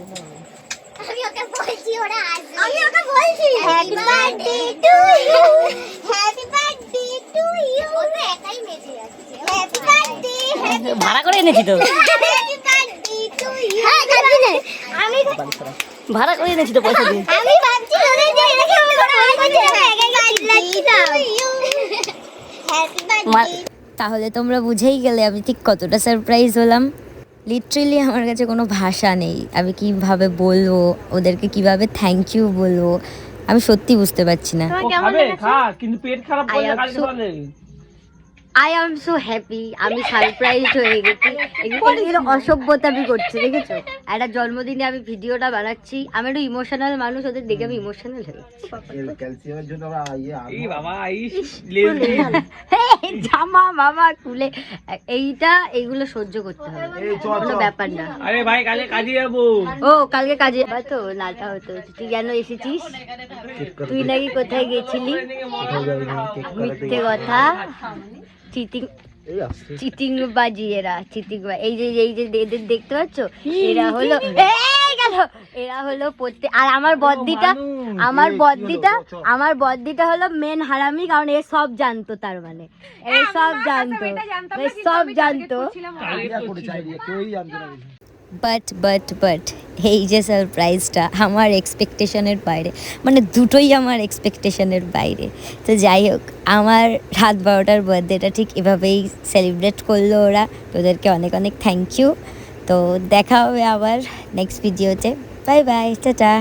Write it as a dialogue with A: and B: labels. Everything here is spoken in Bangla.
A: আমি ওকে বলছি ওরা আসবে। আমি ওকে বলছি happy birthday to you, happy birthday to you. ও তো একাই মেজে যাচ্ছে। হ্যাপি বার্থডে,
B: ভাড়া করে এনেছি তো,
A: হ্যাপি বার্থডে টু ইউ। হ্যাঁ কাটবি না, আমি
B: ভাড়া করে এনেছি তো পয়সা দিয়ে।
A: আমি ভাবছি ওদের যে এরকম আমি ওরা আমি বলছি না একা একা চিল্লাচ্ছি না। Happy birthday.
C: তাহলে তোমরা বুঝেই গেলে আমি ঠিক কতটা সারপ্রাইজ হলাম। লিটারেলি আমার কাছে কোনো ভাষা নেই, আমি কিভাবে বলবো ওদেরকে, কিভাবে থ্যাংক ইউ বলবো, আমি সত্যি বুঝতে পারছি না।
B: ও খাবে খা, কিন্তু পেট খারাপ করলে কালকে সকালে।
C: আই এম সো হ্যাপি, আমি সারপ্রাইজড হয়ে গেছি। এগুলো অসভ্যতা আমি করছি, দেখেছো? একটা জন্মদিনে আমি ভিডিওটা বানাচ্ছি, আমি একটু ইমোশনাল মানুষ, ওদের দেখে আমি ইমোশনাল হয়ে গেছি।
D: ক্যালসিয়ামের জন্য আমরা
B: এই বাবা ইস লেজি।
C: জামা মামা খুলে এইগুলো সহ্য করতে হবে, কোনো ব্যাপার না।
B: আরে ভাই কালকে কাজে যাবো।
C: ও কালকে কাজে যাবা তো, নাটা হতে হচ্ছে। তুই কেন এসেছিস? তুই নাকি কোথায় গেছিলি? মিথ্যে কথা, চিটিং চিটিং বাজি, এরা চিটিং। এই যে এদের দেখতে পাচ্ছ, এরা হলো এরা হলো আর আমার বদ্দিটা হলো মেন হারামি, কারণ এ সব জানতো, তার মানে এ সব জানতো। বাট এই যে সারপ্রাইজটা আমার এক্সপেকটেশনের বাইরে, মানে দুটোই আমার এক্সপেকটেশনের বাইরে। তো যাই হোক, আমার রাত 12টার বার্থডেটা ঠিক এভাবেই সেলিব্রেট করলো ওরা। ওদেরকে অনেক অনেক থ্যাংক ইউ। তো দেখা হবে আবার নেক্সট ভিডিওতে। Bye bye, tata.